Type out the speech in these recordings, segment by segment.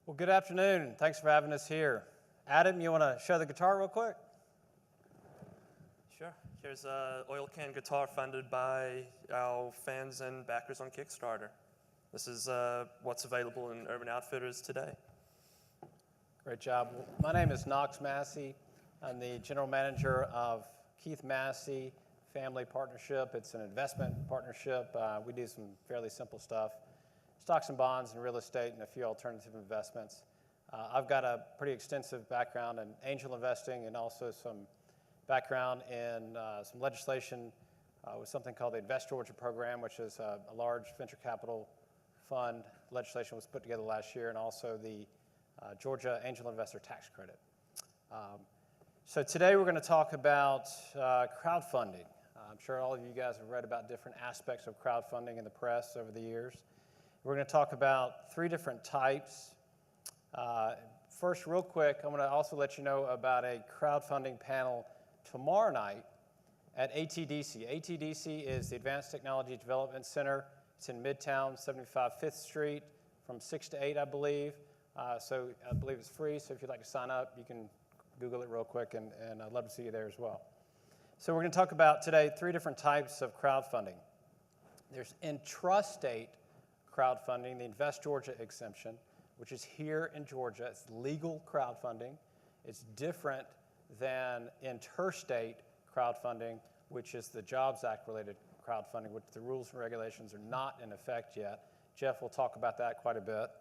Well, good afternoon. Thanks for having us here. Adam, you want to show the guitar real quick? Sure. Here's an oil can guitar funded by our fans and backers on Kickstarter. This is what's available in Urban Outfitters today. Great job. Well, my name is Knox Massey. I'm the general manager of Keith-Massey Family Partnership. It's an investment partnership. We do some fairly simple stuff. Stocks and bonds and real estate and a few alternative investments. I've got a pretty extensive background in angel investing and also some background in some legislation with something called the Invest Georgia program, which is a large venture capital fund. Legislation was put together last year, and also the Georgia Angel Investor Tax Credit. So today we're going to talk about crowdfunding. I'm sure all of you guys have read about different aspects of crowdfunding in the press over the years. We're going to talk about three different types. First, real quick, I want to also let you know about a crowdfunding panel tomorrow night at ATDC. ATDC is the Advanced Technology Development Center. It's in Midtown, 75 Fifth Street, from 6 to 8, I believe. So I believe it's free, so if you'd like to sign up, you can Google it real quick, and I'd love to see you there as well. So we're going to talk about today three different types of crowdfunding. There's intrastate crowdfunding, the Invest Georgia exemption, which is here in Georgia. It's legal crowdfunding. It's different than interstate crowdfunding, which is the Jobs Act related crowdfunding, which the rules and regulations are not in effect yet. Jeff will talk about that quite a bit.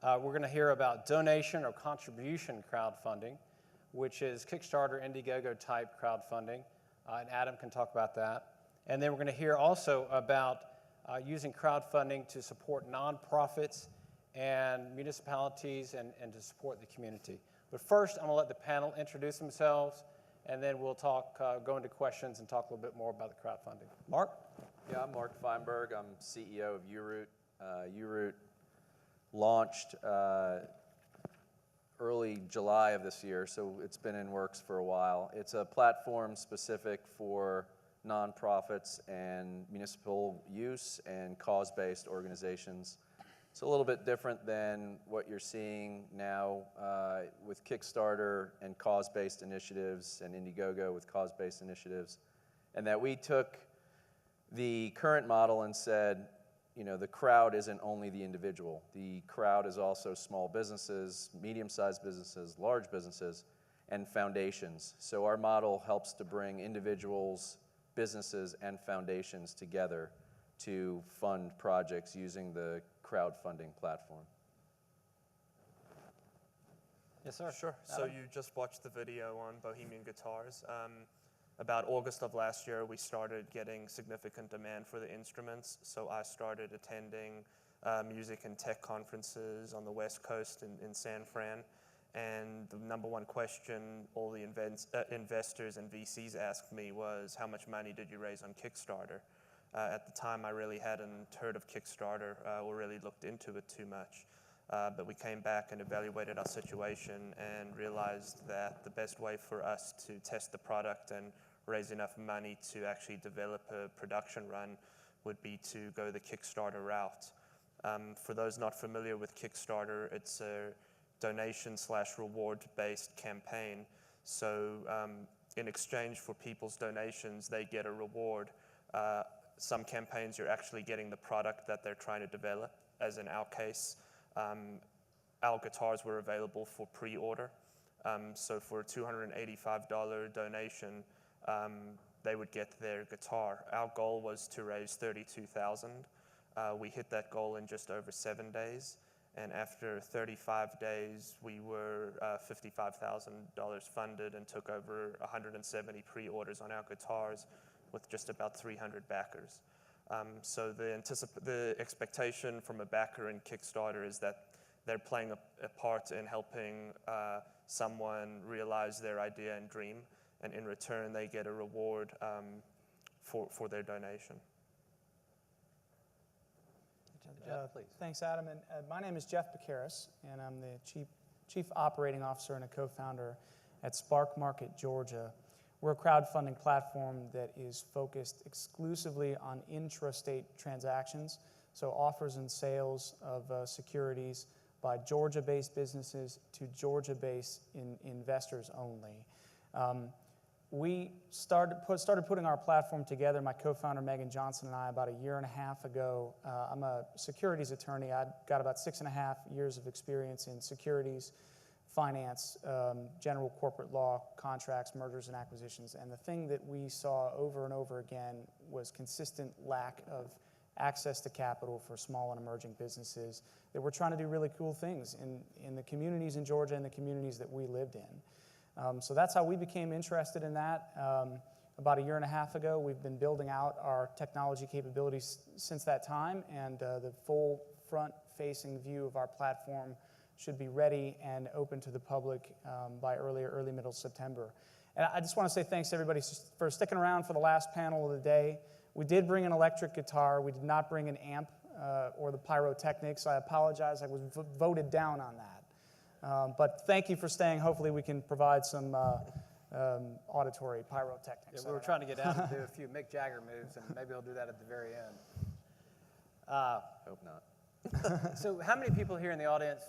We're going to hear about donation or contribution crowdfunding, which is Kickstarter, Indiegogo type crowdfunding, and Adam can talk about that. And then we're going to hear also about using crowdfunding to support nonprofits and municipalities and to support the community. But first, I'm going to let the panel introduce themselves, and then we'll talk, go into questions and talk a little bit more about the crowdfunding. Mark? Yeah, I'm Mark Feinberg. I'm CEO of URoot. URoot launched early July of this year, so it's been in works for a while. It's a platform specific for nonprofits and municipal use and cause-based organizations. It's a little bit different than what you're seeing now with Kickstarter and cause-based initiatives and Indiegogo with cause-based initiatives, and that we took the current model and said, you know, the crowd isn't only the individual. The crowd is also small businesses, medium-sized businesses, large businesses, and foundations. So our model helps to bring individuals, businesses, and foundations together to fund projects using the crowdfunding platform. Yes, sir. Sure. So you just watched the video on Bohemian Guitars. About August of last year, we started getting significant demand for the instruments. So I started attending music and tech conferences on the West Coast in San Fran. And the number one question all the investors and VCs asked me was, how much money did you raise on Kickstarter? At the time, I really hadn't heard of Kickstarter or really looked into it too much. But we came back and evaluated our situation and realized that the best way for us to test the product and raise enough money to actually develop a production run would be to go the Kickstarter route. For those not familiar with Kickstarter, it's a donation/reward-based campaign. So in exchange for people's donations, they get a reward. Some campaigns, you're actually getting the product that they're trying to develop, as in our case. Our guitars were available for pre-order. So for a $285 donation, they would get their guitar. Our goal was to raise $32,000. We hit that goal in just over 7 days. And after 35 days, we were $55,000 funded and took over 170 pre-orders on our guitars with just about 300 backers. So the expectation from a backer in Kickstarter is that they're playing a part in helping someone realize their idea and dream, and in return they get a reward for their donation. Jeff, please. Thanks, Adam. And my name is Jeff Becaris, and I'm the Chief Operating Officer and a co-founder at Spark Market Georgia. We're a crowdfunding platform that is focused exclusively on intrastate transactions, so offers and sales of securities by Georgia-based businesses to Georgia-based investors only. We started putting our platform together, my co-founder Megan Johnson and I, about a year and a half ago. I'm a securities attorney. I've got about 6.5 years of experience in securities, finance, general corporate law, contracts, mergers and acquisitions. And the thing that we saw over and over again was consistent lack of access to capital for small and emerging businesses that were trying to do really cool things in the communities in Georgia and the communities that we lived in. So that's how we became interested in that. About a year and a half ago, we've been building out our technology capabilities since that time, and the full front-facing view of our platform should be ready and open to the public by early middle September. And I just want to say thanks to everybody for sticking around for the last panel of the day. We did bring an electric guitar. We did not bring an amp or the pyrotechnics. I apologize. I was voted down on that. But thank you for staying. Hopefully we can provide some auditory pyrotechnics. Yeah, we were trying to get out and do a few Mick Jagger moves, and maybe I'll do that at the very end. Hope not. So how many people here in the audience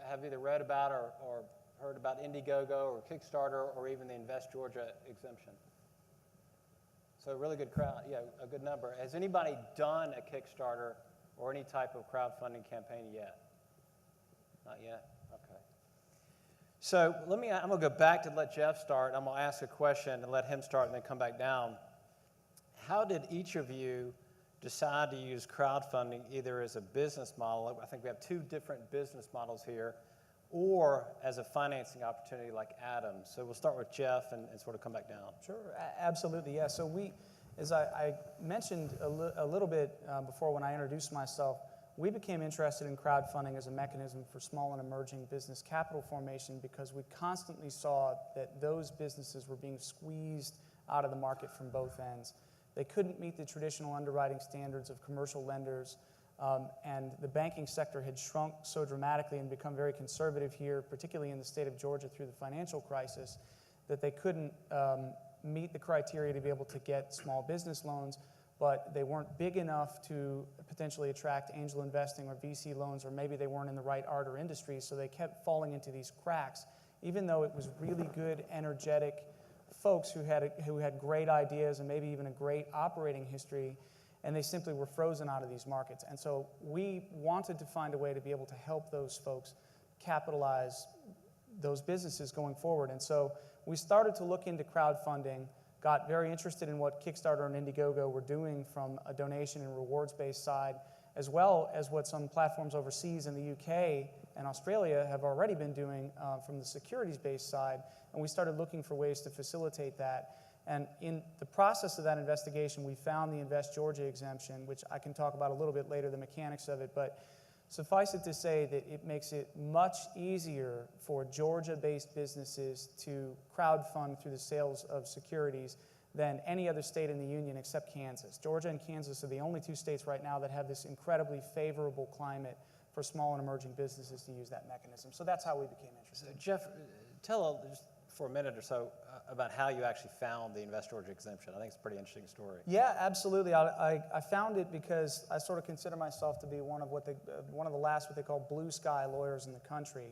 have either read about or heard about Indiegogo or Kickstarter or even the Invest Georgia exemption? So a really good crowd, yeah, a good number. Has anybody done a Kickstarter or any type of crowdfunding campaign yet? Not yet? Okay. So I'm going to go back to let Jeff start. I'm going to ask a question and let him start and then come back down. How did each of you decide to use crowdfunding either as a business model, I think we have two different business models here, or as a financing opportunity like Adams? So we'll start with Jeff and sort of come back down. Sure, absolutely, yeah. So as I mentioned a little bit before when I introduced myself, we became interested in crowdfunding as a mechanism for small and emerging business capital formation because we constantly saw that those businesses were being squeezed out of the market from both ends. They couldn't meet the traditional underwriting standards of commercial lenders, and the banking sector had shrunk so dramatically and become very conservative here, particularly in the state of Georgia through the financial crisis, that they couldn't meet the criteria to be able to get small business loans, but they weren't big enough to potentially attract angel investing or VC loans, or maybe they weren't in the right art or industry, so they kept falling into these cracks, even though it was really good, energetic folks who had great ideas and maybe even a great operating history, and they simply were frozen out of these markets. And so we wanted to find a way to be able to help those folks capitalize those businesses going forward. And so we started to look into crowdfunding, got very interested in what Kickstarter and Indiegogo were doing from a donation and rewards-based side, as well as what some platforms overseas in the UK and Australia have already been doing from the securities-based side. And we started looking for ways to facilitate that. And in the process of that investigation, we found the Invest Georgia exemption, which I can talk about a little bit later, the mechanics of it. But suffice it to say that it makes it much easier for Georgia-based businesses to crowdfund through the sales of securities than any other state in the union except Kansas. Georgia and Kansas are the only two states right now that have this incredibly favorable climate for small and emerging businesses to use that mechanism. So that's how we became interested. So Jeff, tell just for a minute or so about how you actually found the Invest Georgia exemption. I think it's a pretty interesting story. Yeah, absolutely. I found it because I sort of consider myself to be one of the last what they call blue sky lawyers in the country.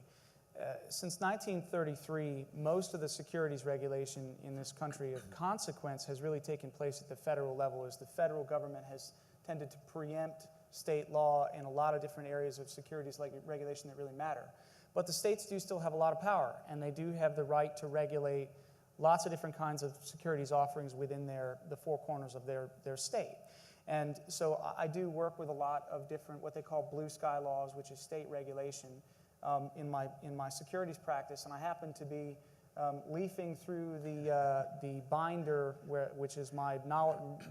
Since 1933, most of the securities regulation in this country of consequence has really taken place at the federal level, as the federal government has tended to preempt state law in a lot of different areas of securities regulation that really matter. But the states do still have a lot of power, and they do have the right to regulate lots of different kinds of securities offerings within the four corners of their state. And so I do work with a lot of different what they call blue sky laws, which is state regulation, in my securities practice. And I happen to be leafing through the binder, which is my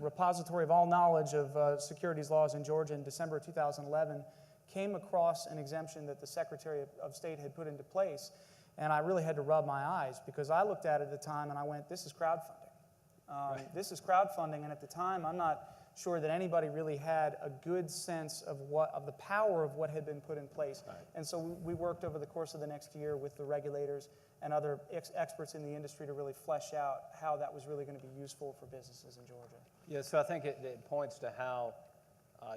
repository of all knowledge of securities laws in Georgia in December 2011, came across an exemption that the Secretary of State had put into place. And I really had to rub my eyes because I looked at it at the time and I went, this is crowdfunding. This is crowdfunding, and at the time I'm not sure that anybody really had a good sense of the power of what had been put in place. Right. And so we worked over the course of the next year with the regulators and other experts in the industry to really flesh out how that was really going to be useful for businesses in Georgia. Yeah, so I think it points to how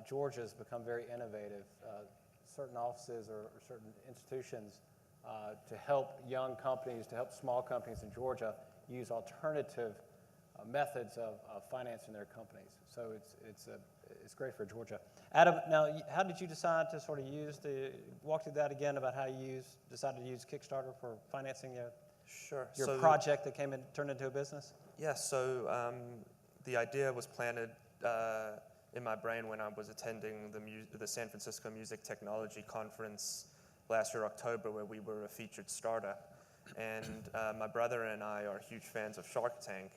Georgia has become very innovative. certain offices or certain institutions to help young companies, to help small companies in Georgia use alternative methods of financing their companies. So it's great for Georgia. Adam, now, how did you decide to sort of walk through that again about how you decided to use Kickstarter for financing your Sure. project that turned into a business? Yeah, so the idea was planted in my brain when I was attending the San Francisco Music Technology Conference last year, October, where we were a featured startup. And my brother and I are huge fans of Shark Tank,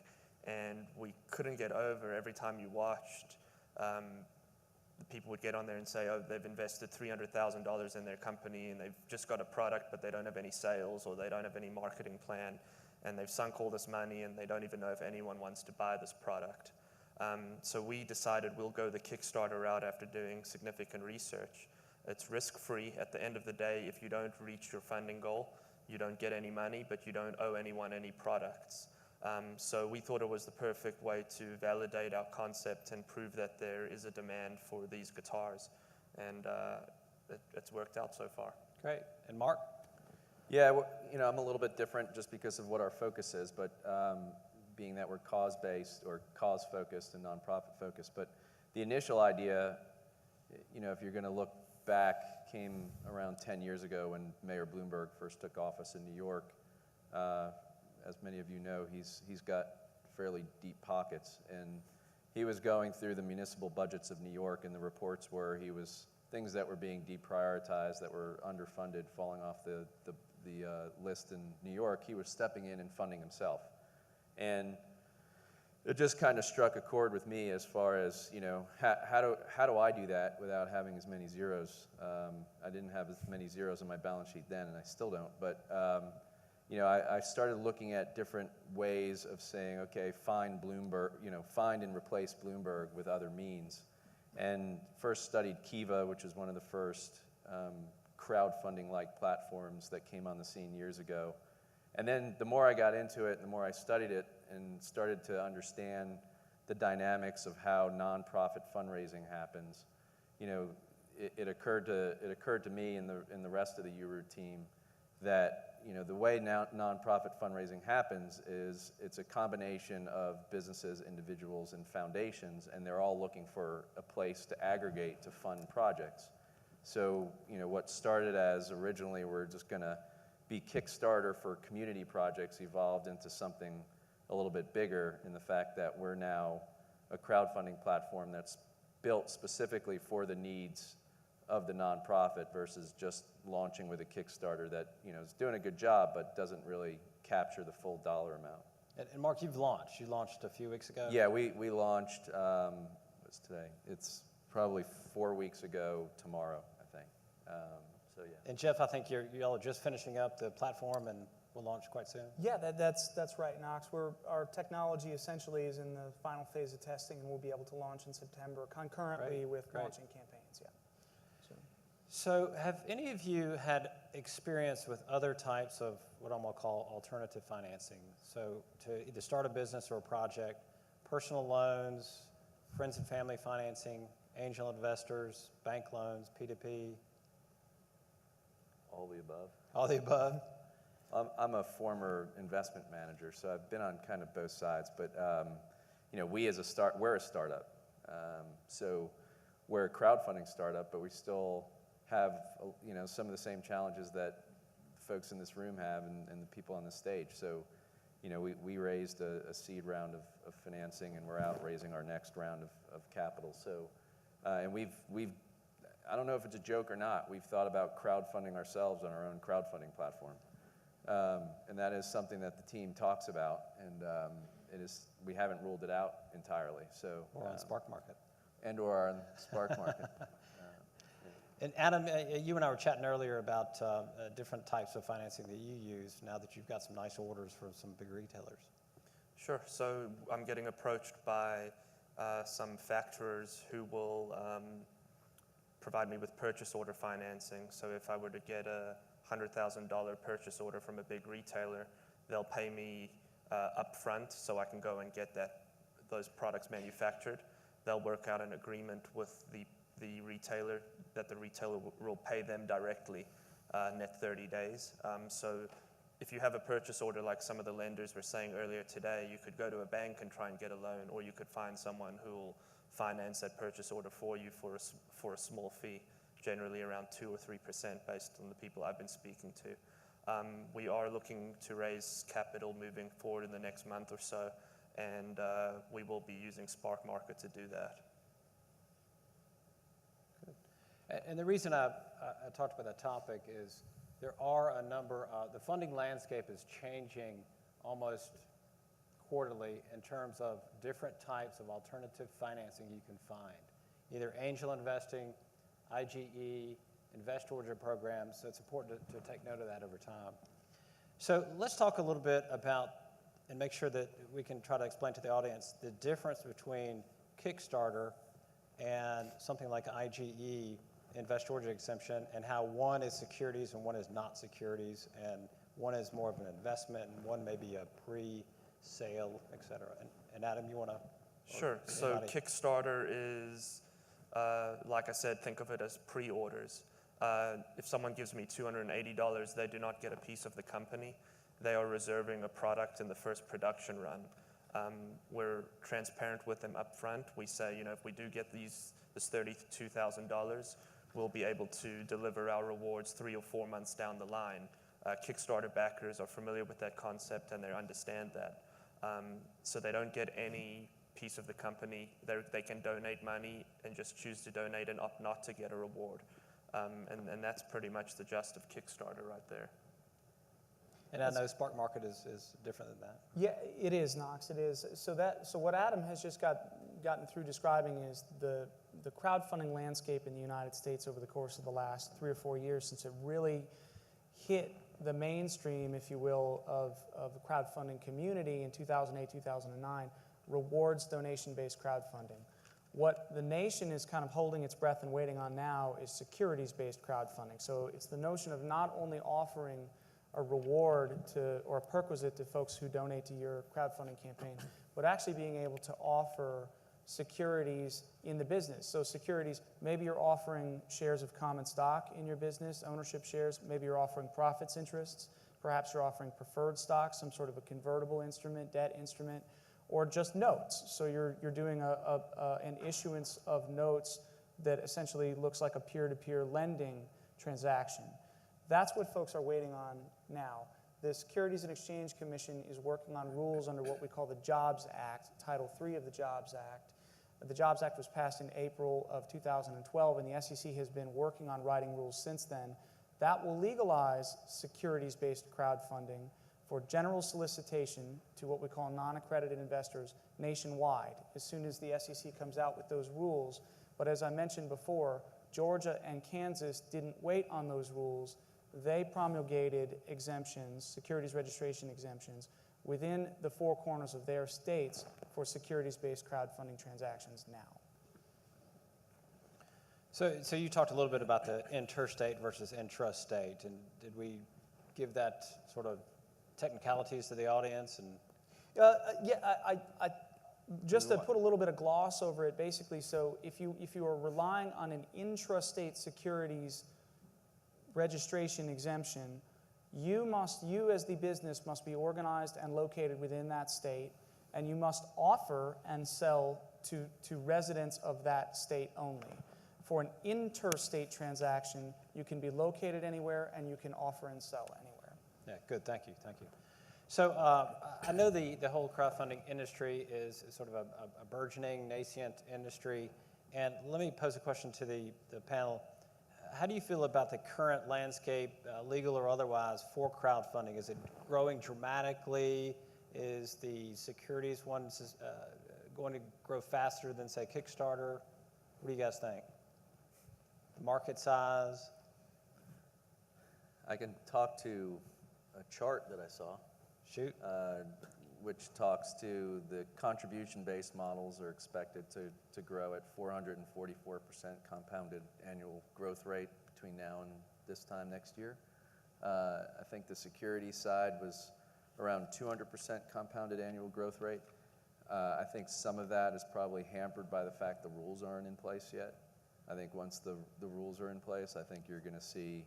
and we couldn't get over every time you watched, the people would get on there and say, oh, they've invested $300,000 in their company, and they've just got a product, but they don't have any sales, or they don't have any marketing plan, and they've sunk all this money, and they don't even know if anyone wants to buy this product. So we decided we'll go the Kickstarter route after doing significant research. It's risk-free. At the end of the day, if you don't reach your funding goal, you don't get any money, but you don't owe anyone any products. So we thought it was the perfect way to validate our concept and prove that there is a demand for these guitars. And it's worked out so far. Great. And Mark? Yeah, I'm a little bit different just because of what our focus is, but being that we're cause-based or cause-focused and nonprofit-focused. But the initial idea, if you're going to look back, came around 10 years ago when Mayor Bloomberg first took office in New York. As many of you know, he's got fairly deep pockets, and he was going through the municipal budgets of New York, and the reports were things that were being deprioritized, that were underfunded, falling off the list in New York. He was stepping in and funding himself, and it just kind of struck a chord with me as far as how do I do that without having as many zeros? I didn't have as many zeros on my balance sheet then, and I still don't, but. I started looking at different ways of saying, okay, find Bloomberg, find and replace Bloomberg with other means. And first studied Kiva, which is one of the first crowdfunding-like platforms that came on the scene years ago. And then the more I got into it, the more I studied it and started to understand the dynamics of how nonprofit fundraising happens. It occurred to me and the rest of the URU team that the way nonprofit fundraising happens is it's a combination of businesses, individuals, and foundations, and they're all looking for a place to aggregate to fund projects. So, what started as originally we're just going to be Kickstarter for community projects evolved into something a little bit bigger in the fact that we're now a crowdfunding platform that's built specifically for the needs of the nonprofit versus just launching with a Kickstarter that is doing a good job but doesn't really capture the full dollar amount. And Mark, you've launched. You launched a few weeks ago? Yeah, we launched, what's today? It's probably 4 weeks ago tomorrow, I think. So yeah. And Jeff, I think y'all are just finishing up the platform and will launch quite soon. Yeah, that's right, Knox. Our technology essentially is in the final phase of testing, and we'll be able to launch in September concurrently with launching campaigns. Yeah. So have any of you had experience with other types of what I'm going to call alternative financing? So to either start a business or a project, personal loans, friends and family financing, angel investors, bank loans, P2P? All the above. All the above? I'm a former investment manager, so I've been on kind of both sides. But we're a startup, so we're a crowdfunding startup, but we still have some of the same challenges that folks in this room have and the people on the stage. So, we raised a seed round of financing, and we're out raising our next round of capital. So, and we've I don't know if it's a joke or not, we've thought about crowdfunding ourselves on our own crowdfunding platform. And that is something that the team talks about, and we haven't ruled it out entirely. So, or on Spark Market. Or on Spark Market. And Adam, you and I were chatting earlier about different types of financing that you use now that you've got some nice orders from some big retailers. Sure. So I'm getting approached by some factorers who will provide me with purchase order financing. So if I were to get a $100,000 purchase order from a big retailer, they'll pay me upfront so I can go and get those products manufactured. They'll work out an agreement with the the retailer will pay them directly net 30 days. So if you have a purchase order like some of the lenders were saying earlier today, you could go to a bank and try and get a loan, or you could find someone who will finance that purchase order for you for a small fee, generally around 2 or 3% based on the people I've been speaking to. We are looking to raise capital moving forward in the next month or so, and we will be using Spark Market to do that. And the reason I talked about that topic is there are a number of, the funding landscape is changing almost quarterly in terms of different types of alternative financing you can find, either angel investing, IGE, investor programs. So it's important to take note of that over time. So let's talk a little bit about, and make sure that we can try to explain to the audience, the difference between Kickstarter and something like IGE, investor exemption, and how one is securities and one is not securities, and one is more of an investment and one may be a pre-sale, et cetera. And Adam, you want to? Sure. So Kickstarter is, like I said, think of it as pre-orders. If someone gives me $280, they do not get a piece of the company. They are reserving a product in the first production run. We're transparent with them up front. We say, if we do get this $32,000, we'll be able to deliver our rewards 3 or 4 months down the line. Kickstarter backers are familiar with that concept and they understand that. So they don't get any piece of the company. They can donate money and just choose to donate and opt not to get a reward. And that's pretty much the gist of Kickstarter right there. And I know Spark Market is different than that. Yeah, it is, Knox. It is. So what Adam has just gotten through describing is the crowdfunding landscape in the United States over the course of the last 3 or 4 years, since it really hit the mainstream, if you will, of the crowdfunding community in 2008, 2009, rewards donation-based crowdfunding. What the nation is kind of holding its breath and waiting on now is securities-based crowdfunding. So it's the notion of not only offering a reward or a perquisite to folks who donate to your crowdfunding campaign, but actually being able to offer securities in the business. So securities, maybe you're offering shares of common stock in your business, ownership shares, maybe you're offering profits interests, perhaps you're offering preferred stock, some sort of a convertible instrument, debt instrument, or just notes. So you're doing an issuance of notes that essentially looks like a peer-to-peer lending transaction. That's what folks are waiting on now. The Securities and Exchange Commission is working on rules under what we call the Jobs Act, Title III of the Jobs Act. The Jobs Act was passed in April of 2012, and the SEC has been working on writing rules since then. That will legalize securities-based crowdfunding for general solicitation to what we call non-accredited investors nationwide, as soon as the SEC comes out with those rules. But as I mentioned before, Georgia and Kansas didn't wait on those rules. They promulgated exemptions, securities registration exemptions, within the 4 corners of their states for securities-based crowdfunding transactions now. So you talked a little bit about the interstate versus intrastate, and did we give that sort of technicalities to the audience? And I just to put a little bit of gloss over it, basically, so if you are relying on an intrastate securities registration exemption, you as the business must be organized and located within that state, and you must offer and sell to residents of that state only. For an interstate transaction, you can be located anywhere and you can offer and sell anywhere. Yeah, good, thank you. So I know the whole crowdfunding industry is sort of a burgeoning, nascent industry, and let me pose a question to the panel. How do you feel about the current landscape, legal or otherwise, for crowdfunding? Is it growing dramatically? Is the securities one going to grow faster than, say, Kickstarter? What do you guys think? The market size? I can talk to a chart that I saw. Shoot. Which talks to the contribution-based models are expected to grow at 444% compounded annual growth rate between now and this time next year. I think the security side was around 200% compounded annual growth rate. I think some of that is probably hampered by the fact the rules aren't in place yet. I think once the rules are in place, I think you're going to see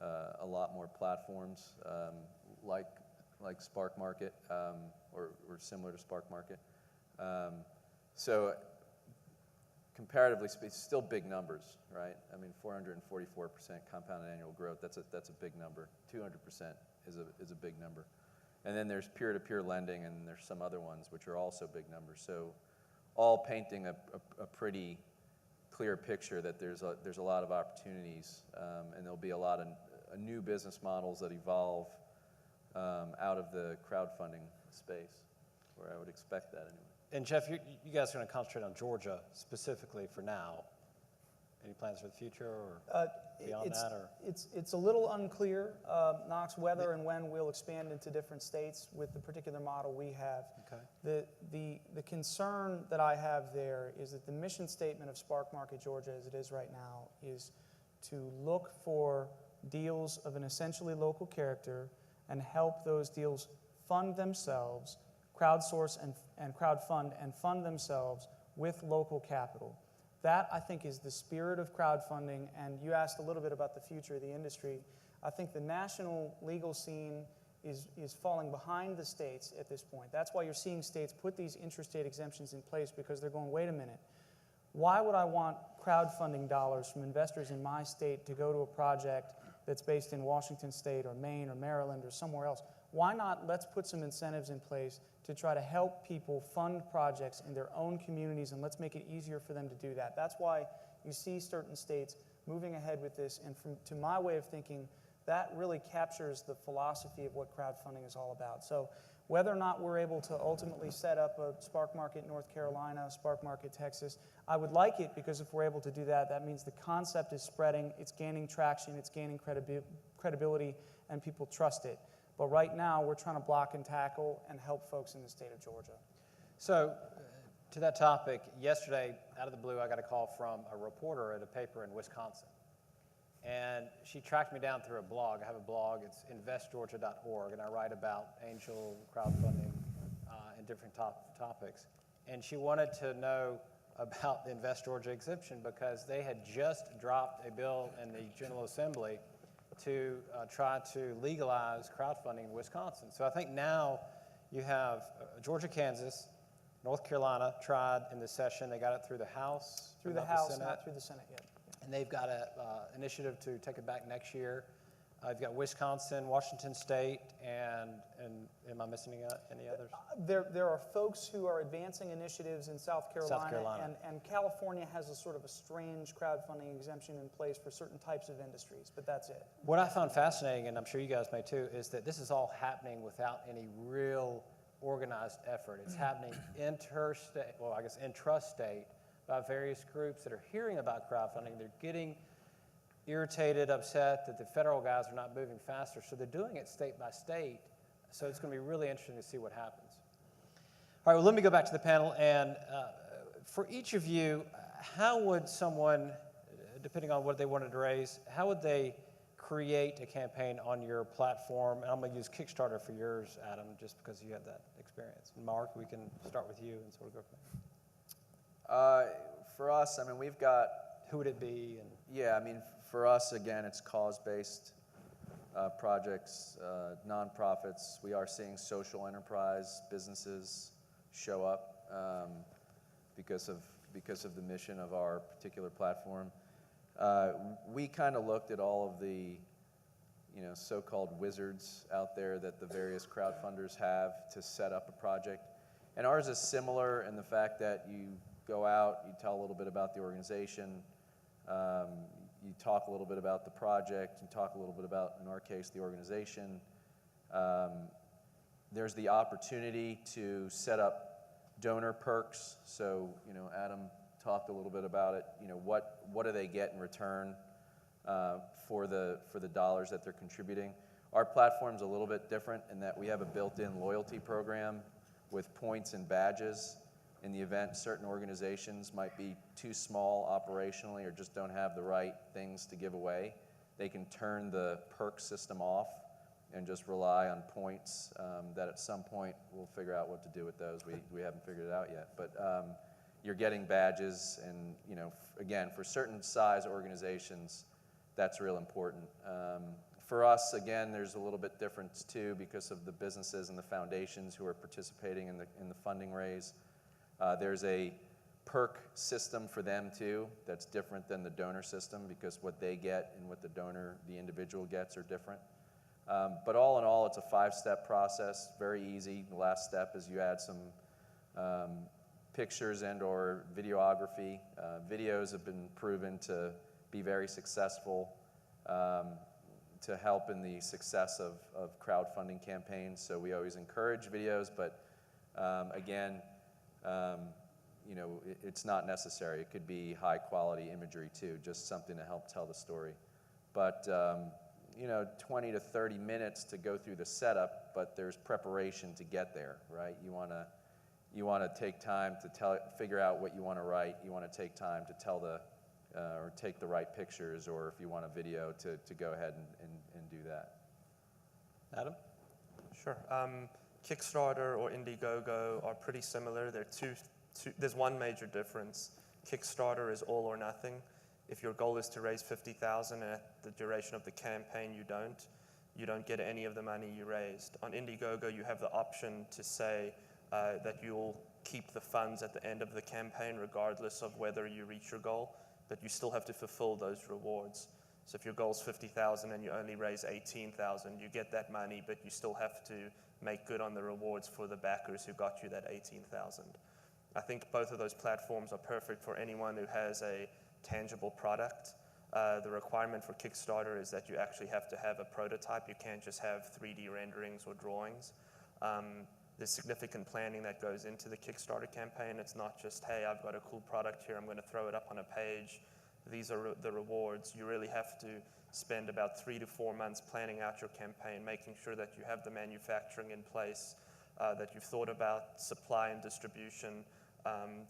a lot more platforms like Spark Market or similar to Spark Market. So comparatively speaking, still big numbers, right? I mean, 444% compounded annual growth, that's a big number. 200% is a big number. And then there's peer-to-peer lending, and there's some other ones which are also big numbers. So all painting a pretty clear picture that there's a lot of opportunities, and there'll be a lot of new business models that evolve out of the crowdfunding space, where I would expect that anyway. And Jeff, you guys are going to concentrate on Georgia specifically for now. Any plans for the future or beyond that? Or? It's a little unclear, Knox, whether and when we'll expand into different states with the particular model we have. Okay. The concern that I have there is that the mission statement of Spark Market Georgia, as it is right now, is to look for deals of an essentially local character and help those deals fund themselves, crowdsource and crowdfund and fund themselves with local capital. That, I think, is the spirit of crowdfunding, and you asked a little bit about the future of the industry. I think the national legal scene is falling behind the states at this point. That's why you're seeing states put these interstate exemptions in place, because they're going, wait a minute, why would I want crowdfunding dollars from investors in my state to go to a project that's based in Washington State or Maine or Maryland or somewhere else? Why not let's put some incentives in place to try to help people fund projects in their own communities, and let's make it easier for them to do that. That's why you see certain states moving ahead with this, and to my way of thinking, that really captures the philosophy of what crowdfunding is all about. So whether or not we're able to ultimately set up a Spark Market North Carolina, Spark Market Texas, I would like it, because if we're able to do that, that means the concept is spreading, it's gaining traction, it's gaining credibility, and people trust it. But right now, we're trying to block and tackle and help folks in the state of Georgia. So, to that topic, yesterday, out of the blue, I got a call from a reporter at a paper in Wisconsin. And she tracked me down through a blog. I have a blog, it's investgeorgia.org, and I write about angel crowdfunding and different topics. And she wanted to know about the Invest Georgia exemption, because they had just dropped a bill in the General Assembly to try to legalize crowdfunding in Wisconsin. So I think now you have Georgia, Kansas, North Carolina tried in the session. They got it through the House. Through the House, not through the Senate yet. And they've got an initiative to take it back next year. You've got Wisconsin, Washington State, and am I missing any others? There are folks who are advancing initiatives in South Carolina. And California has a sort of a strange crowdfunding exemption in place for certain types of industries, but that's it. What I found fascinating, and I'm sure you guys may too, is that this is all happening without any real organized effort. It's happening intrastate by various groups that are hearing about crowdfunding. They're getting irritated, upset that the federal guys are not moving faster. So they're doing it state by state. So it's going to be really interesting to see what happens. All right, well, let me go back to the panel. And for each of you, how would someone, depending on what they wanted to raise, how would they create a campaign on your platform? And I'm going to use Kickstarter for yours, Adam, just because you had that experience. And Mark, we can start with you and sort of go from there. For us, I mean, we've got... Who would it be? And yeah, I mean, for us, again, it's cause-based projects, nonprofits. We are seeing social enterprise businesses show up because of the mission of our particular platform. We kind of looked at all of the so-called wizards out there that the various crowdfunders have to set up a project. And ours is similar in the fact that you go out, you tell a little bit about the organization, you talk a little bit about the project, you talk a little bit about, in our case, the organization. There's the opportunity to set up donor perks. So, Adam talked a little bit about it. What do they get in return for the dollars that they're contributing? Our platform's a little bit different in that we have a built-in loyalty program with points and badges. In the event certain organizations might be too small operationally or just don't have the right things to give away, they can turn the perk system off and just rely on points that at some point we'll figure out what to do with those. We haven't figured it out yet. But you're getting badges, and again, for certain size organizations, that's real important. For us, again, there's a little bit difference too because of the businesses and the foundations who are participating in the funding raise. There's a perk system for them too that's different than the donor system because what they get and what the individual gets are different. But all in all, it's a 5-step process, very easy. The last step is you add some pictures and or videography. Videos have been proven to be very successful to help in the success of crowdfunding campaigns. So we always encourage videos, but again, it's not necessary. It could be high quality imagery too, just something to help tell the story. But 20 to 30 minutes to go through the setup, but there's preparation to get there, right? You want to take time to figure out what you want to write. You want to take time to tell or take the right pictures, or if you want a video to go ahead and do that. Adam? Sure. Kickstarter or Indiegogo are pretty similar. There's one major difference. Kickstarter is all or nothing. If your goal is to raise $50,000 and at the duration of the campaign you don't get any of the money you raised. On Indiegogo, you have the option to say that you'll keep the funds at the end of the campaign regardless of whether you reach your goal, but you still have to fulfill those rewards. So if your goal is $50,000 and you only raise $18,000, you get that money, but you still have to make good on the rewards for the backers who got you that $18,000. I think both of those platforms are perfect for anyone who has a tangible product. The requirement for Kickstarter is that you actually have to have a prototype. You can't just have 3D renderings or drawings. There's significant planning that goes into the Kickstarter campaign. It's not just, hey, I've got a cool product here, I'm going to throw it up on a page. These are the rewards. You really have to spend about 3 to 4 months planning out your campaign, making sure that you have the manufacturing in place, that you've thought about supply and distribution.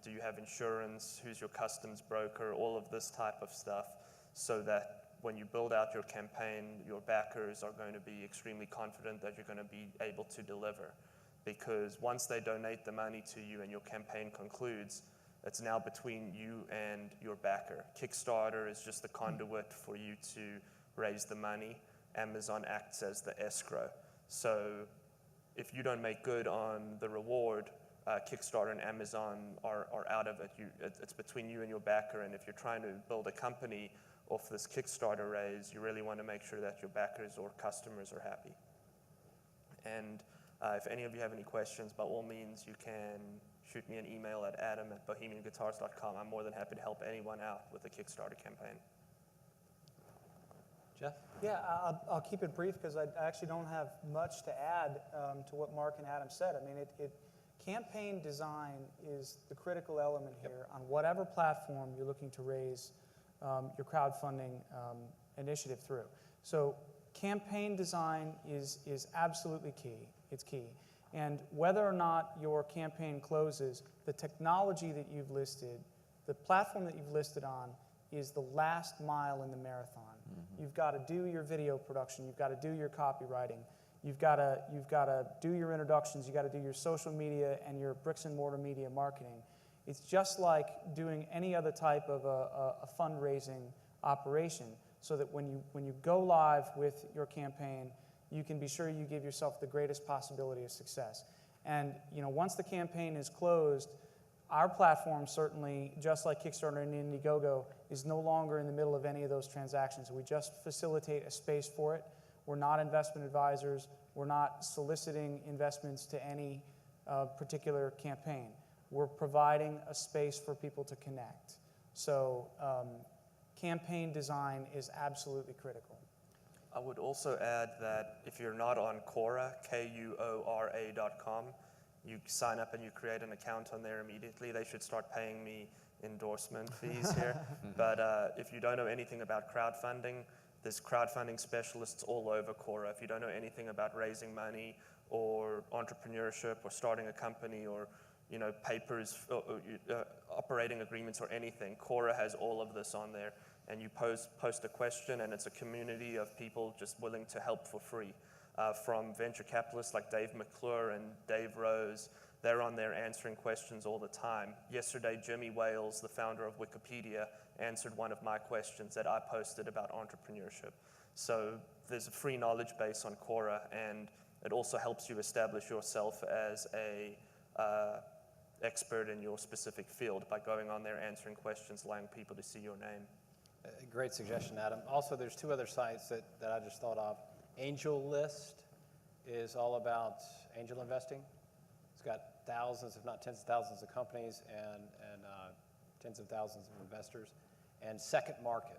Do you have insurance? Who's your customs broker? All of this type of stuff, so that when you build out your campaign, your backers are going to be extremely confident that you're going to be able to deliver. Because once they donate the money to you and your campaign concludes, it's now between you and your backer. Kickstarter is just the conduit for you to raise the money. Amazon acts as the escrow. So if you don't make good on the reward, Kickstarter and Amazon are out of it. It's between you and your backer, and if you're trying to build a company off this Kickstarter raise, you really want to make sure that your backers or customers are happy. And if any of you have any questions, by all means, you can shoot me an email at adam@bohemianguitars.com. I'm more than happy to help anyone out with the Kickstarter campaign. Jeff? Yeah, I'll keep it brief because I actually don't have much to add to what Mark and Adam said. I mean, campaign design is the critical element here on whatever platform you're looking to raise your crowdfunding initiative through. So campaign design is absolutely key. It's key. And whether or not your campaign closes, the technology that you've listed, the platform that you've listed on, is the last mile in the marathon. Mm-hmm. You've got to do your video production. You've got to do your copywriting. You've got to do your introductions. You've got to do your social media and your bricks and mortar media marketing. It's just like doing any other type of a fundraising operation, so that when you go live with your campaign, you can be sure you give yourself the greatest possibility of success. And once the campaign is closed, our platform certainly, just like Kickstarter and Indiegogo, is no longer in the middle of any of those transactions. We just facilitate a space for it. We're not investment advisors. We're not soliciting investments to any particular campaign. We're providing a space for people to connect. So campaign design is absolutely critical. I would also add that if you're not on Quora, Quora.com, you sign up and you create an account on there immediately. They should start paying me endorsement fees here. But if you don't know anything about crowdfunding, there's crowdfunding specialists all over Quora. If you don't know anything about raising money or entrepreneurship or starting a company or papers, operating agreements or anything, Quora has all of this on there. And you post a question, and it's a community of people just willing to help for free. From venture capitalists like Dave McClure and Dave Rose, they're on there answering questions all the time. Yesterday, Jimmy Wales, the founder of Wikipedia, answered one of my questions that I posted about entrepreneurship. So there's a free knowledge base on Quora, and it also helps you establish yourself as a expert in your specific field by going on there, answering questions, allowing people to see your name. Great suggestion, Adam. Also, there's two other sites that I just thought of. Angel List is all about angel investing. It's got thousands, if not tens of thousands of companies and tens of thousands of investors. And Second Market.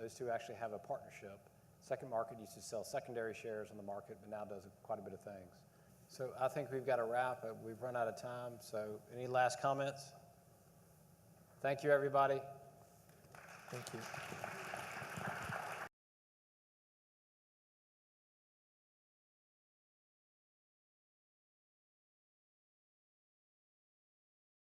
Those two actually have a partnership. Second Market used to sell secondary shares on the market, but now does quite a bit of things. So I think we've got to wrap. We've run out of time. So any last comments? Thank you, everybody. Thank you.